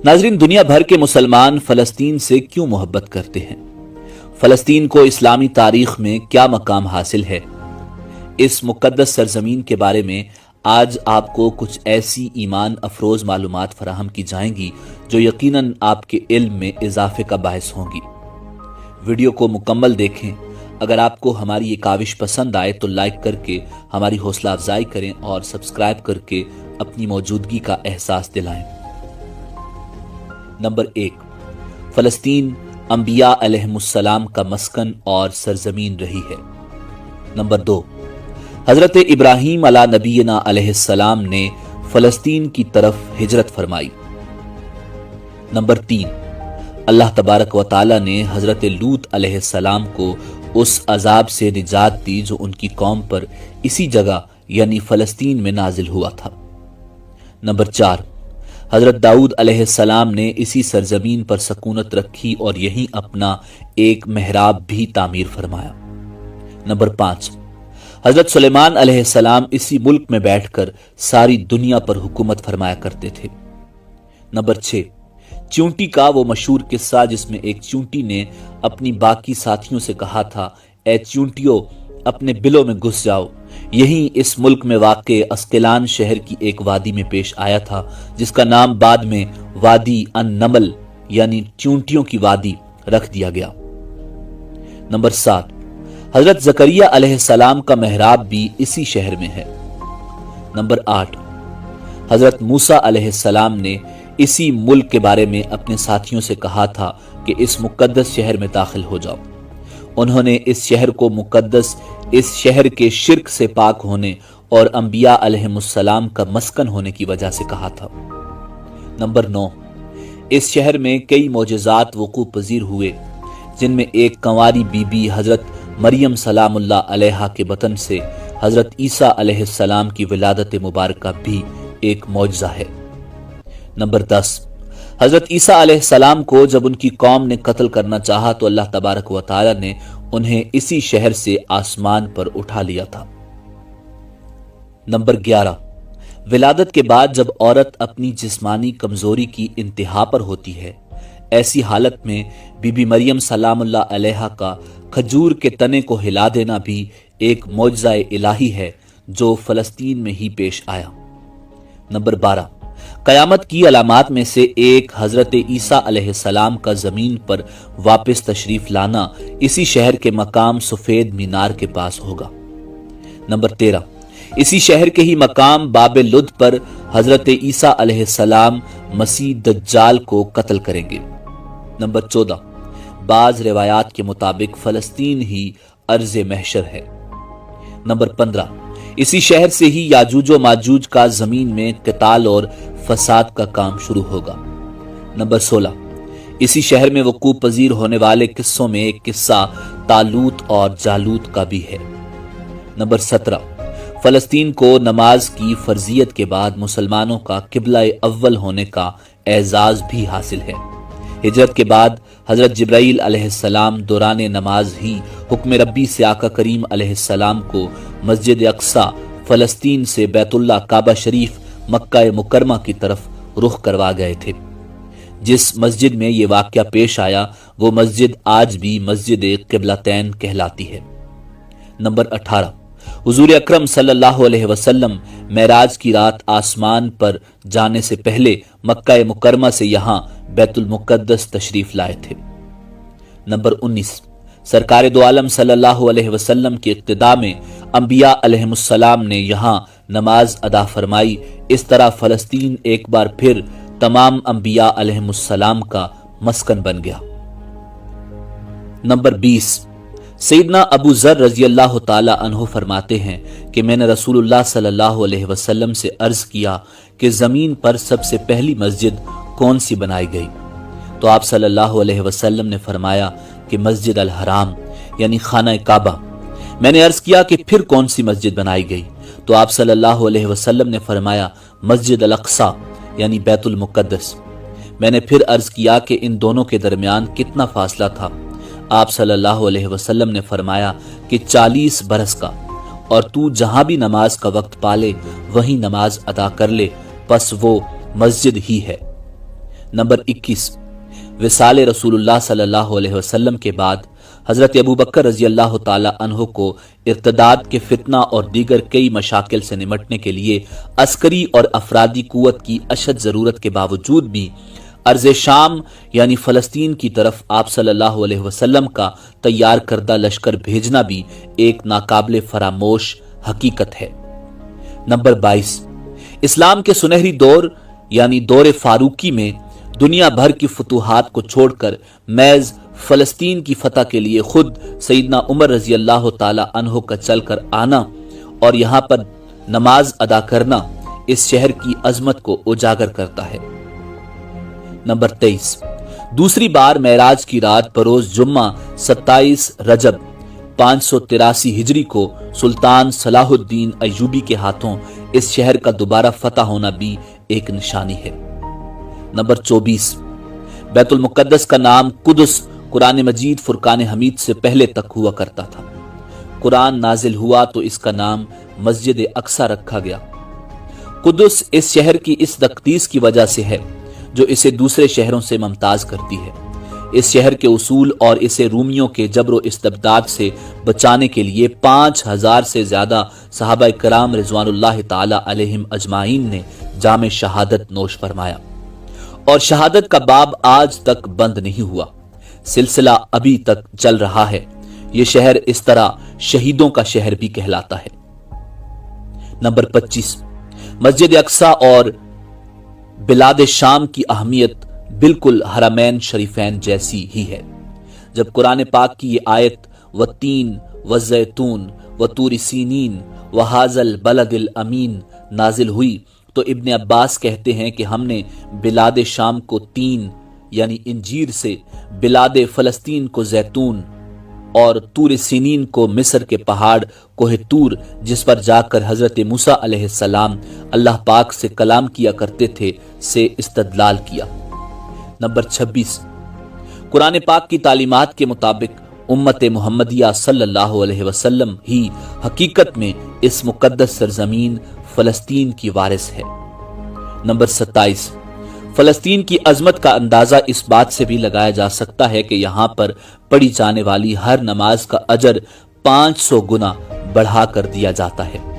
नाजरीन, दुनिया भर के मुसलमान फलस्तीन से क्यों मोहब्बत करते हैं? फलस्तीन को इस्लामी तारीख में क्या मकाम हासिल है? इस मुकद्दस सरजमीन के बारे में आज आपको कुछ ऐसी ईमान अफरोज मालूमात फराहम की जाएंगी जो यकीनन आपके इल्म में इजाफे का बायस होंगी। वीडियो को मुकम्मल देखें। अगर आपको हमारी ये काविश पसंद आए तो लाइक करके हमारी हौसला अफजाई करें और सब्सक्राइब करके अपनी मौजूदगी का एहसास दिलाएं। नंबर 1, फलस्तीन अंबिया अलैहिमुस्सलाम का मस्कन और सरजमीन रही है। नंबर 2, हजरत इब्राहीम अला नबीना अलैहिस्सलाम ने फलस्तीन की तरफ हिजरत फरमाई। नंबर 3, अल्लाह तबारक व तआला ने हजरत लूत अलैहिस्सलाम को उस अजाब से निजात दी जो उनकी कौम पर इसी जगह यानी फलस्तीन में नाजिल हुआ था। नंबर 4, हजरत दाऊद अलैहिस्सलाम ने इसी सरजमीन पर सकूनत रखी और यहीं अपना एक मेहराब भी तामीर फरमाया। नंबर 5, हजरत सुलेमान अलैहिस्सलाम इसी मुल्क में बैठकर सारी दुनिया पर हुकूमत फरमाया करते थे। नंबर 6, चूंटी का वो मशहूर किस्सा जिसमें एक चूंटी ने अपनी बाकी साथियों से कहा था, ए चूंटियों अपने बिलों में घुस जाओ। यही इस मुल्क में वाक़े अस्कलान शहर की एक वादी में पेश आया था जिसका नाम बाद में वादी अन नमल यानी चूंटियों की वादी रख दिया गया। नंबर 7, हजरत जकरिया अलैहिस्सलाम का मेहराब भी इसी शहर में है। नंबर 8, हजरत मूसा अलैहिस्सलाम ने इसी मुल्क के बारे में अपने साथियों से कहा था कि इस मुकद्दस शहर में दाखिल हो जाओ। उन्होंने इस शहर को मुकद्दस इस शहर के शिर्क से पाक होने और अंबिया अलैहिमुस्सलाम का मस्कन होने की वजह से कहा था। नंबर 9, इस शहर में कई मोजज़ात वक़ू पजीर हुए जिनमें एक कंवारी बीबी हजरत मरियम सलामुल्लाह अलैहा के बतन से हजरत ईसा अलैहिस्सलाम की विलादत मुबारका भी एक मौजज़ा है। नंबर 10, हजरत ईसा अलैहिस्सलाम को जब उनकी कौम ने कत्ल करना चाहा तो अल्लाह तबारक व तआला ने उन्हें इसी शहर से आसमान पर उठा लिया था। नंबर 11, विलादत के बाद जब औरत अपनी जिस्मानी कमजोरी की इंतहा पर होती है, ऐसी हालत में बीबी मरियम सलामुल्लाह अलैहा का खजूर के तने को हिला देना भी एक मौजज़ाए इलाही है जो फलस्तीन में ही पेश आया। नंबर 12, कयामत की अलामात में से एक हजरत ईसा अलैहिस्सलाम का जमीन पर वापस तशरीफ लाना इसी शहर के मकाम सफेद मीनार के पास होगा। नंबर 13, इसी शहर के ही मकाम बाबे लुद पर हजरत ईसा अलैहिस्सलाम मसीह दज्जाल को कत्ल करेंगे। नंबर 14, बाज रिवायात के मुताबिक फलस्तीन ही अर्ज़ महशर है। नंबर 15, इसी शहर से ही याजूज व माजूज का जमीन में क़िताल और फसाद का काम शुरू होगा। नंबर 16, इसी शहर में वक़ू पजीर होने वाले किस्सों में एक किस्सा तालूत और जालूत का भी है। नंबर 17, फलस्तीन को नमाज की फर्जियत के बाद मुसलमानों का किबला अव्वल होने का एजाज भी हासिल है। हिजरत के बाद हजरत जिब्राईल अलैहिस्सलाम दौरान नमाज ही हुक्म रब्बी से आका करीम अलैहिस्सलाम को मस्जिद अक्सा फलस्तीन से बैतुल्लाह काबा शरीफ मक्का मुकरमा की तरफ रुख करवा गए थे। जिस मस्जिद में ये वाक़या पेश आया वो मस्जिद आज भी मस्जिद क़िबलतैन कहलाती है। नंबर 18, हुजूर अकरम सल्लल्लाहु अलैहि वसल्लम मेराज की रात आसमान पर जाने से पहले मक्का मुकरमा से यहाँ बैतुल मुक़द्दस तशरीफ लाए थे। नंबर 19, सरकार दो आलम सल्लल्लाहु अलैहि वसल्लम की इक्तिदा में अंबिया अलैहिमुस्सलाम ने यहाँ नमाज अदा फरमाई। इस तरह फलस्तीन एक बार फिर तमाम अंबिया अलैहिमुस्सलाम का मस्कन बन गया। नंबर 20, सैयदना अबू ज़र रज़ी अल्लाह ताला अन्हु फरमाते हैं कि मैंने रसूलुल्लाह सल्लल्लाहु अलैहि वसल्लम से अर्ज किया कि ज़मीन पर सबसे पहली मस्जिद कौन सी बनाई गई? तो आप सल्लल्लाहु अलैहि वसल्लम ने फरमाया कि मस्जिद अल हराम यानी खाना काबा। मैंने अर्ज किया कि फिर कौन सी मस्जिद बनाई गई? तो आप सल्लल्लाहु अलैहि वसल्लम ने फरमाया मस्जिद अल अक्सा यानी बैतुल मुक़द्दस। मैंने फिर अर्ज किया कि इन दोनों के दरमियान कितना फासला था? आप सल्लल्लाहु अलैहि वसल्लम ने फरमाया कि 40 बरस का, और तू जहां भी नमाज का वक्त पाले वहीं नमाज अदा कर ले, बस वो मस्जिद ही है। नंबर 21, विसाल रसूलुल्लाह सल्लल्लाहु अलैहि वसल्लम के बाद हजरत अबू बकर रजी अल्लाह ताला अन्हो को इर्तदाद के फितना और दीगर कई मशाकिल से निमटने के लिए अस्करी और अफरादी कुव्वत की अशद ज़रूरत के बावजूद भी अर्ज़ शाम यानी फ़लस्तीन की तरफ आप सल्लल्लाहु अलैहि वसल्लम का तैयार करदा लश्कर भेजना भी एक नाकाबिले फरामोश हकीकत है। नंबर 22, इस्लाम के सुनहरी दौर यानी दौर फारूकी में दुनिया भर की फतूहात को छोड़कर मैज़ फ़लस्तीन की फतह के लिए खुद सईदना उमर रजी अल्लाह ताला अन्हो का चलकर आना और यहाँ पर नमाज अदा करना इस शहर की अजमत को उजागर करता है। नंबर 23, दूसरी बार मेराज की रात बरोज जुम्मा 27 रजब 583 हिजरी को सुल्तान सलाहुद्दीन अय्यूबी के हाथों इस शहर का दोबारा फतह होना भी एक निशानी है। नंबर 24, बैतुल मुक़द्दस का नाम कुदस कुरान मजीद फुरकान हमीद से पहले तक हुआ करता था। कुरान नाजिल हुआ तो इसका नाम मस्जिद अक्सा रखा गया। कुदस इस शहर की इस तक़दीस की वजह से है जो इसे दूसरे शहरों से मुमताज करती है। इस शहर के उसूल और इसे रूमियों के जबरो इस्तबदाद से बचाने के लिए 5000 से ज्यादा सहाबा कराम रिजवानुल्लाह ताला अलैहिम अजमाइन ने जामे शहादत नोश फरमाया और शहादत का बाब आज तक बंद नहीं हुआ, सिलसिला अभी तक चल रहा है। ये शहर इस तरह शहीदों का शहर भी कहलाता है। नंबर 25, मस्जिद अक्सा और बिलाद शाम की अहमियत बिल्कुल हरमैन शरीफैन जैसी ही है। जब कुरान पाक की ये आयत व तीन व जैतून व तूर सीनीन व हाजल बलदिल अमीन नाजिल हुई तो इब्ने अब्बास कहते हैं कि हमने बिलाद शाम को तीन यानी इंजीर से, बिलाद फ़लस्तीन को जैतून और तूर सीनीन को मिस्र के पहाड़ कोहे तूर जिस पर जाकर हजरत मूसा अलैहिस्सलाम अल्लाह पाक से कलाम किया करते थे से इस्तदलाल किया। नंबर 26, कुरान पाक की तालीमात के मुताबिक उम्मत मुहम्मदिया सल्लल्लाहु अलैहि वसल्लम ही हकीकत में इस मुकद्दस सरजमीन फ़लस्तीन की वारिस है। नंबर 27, फ़लस्तीन की अजमत का अंदाजा इस बात से भी लगाया जा सकता है कि यहाँ पर पढ़ी जाने वाली हर नमाज का अजर 500 गुना बढ़ा कर दिया जाता है।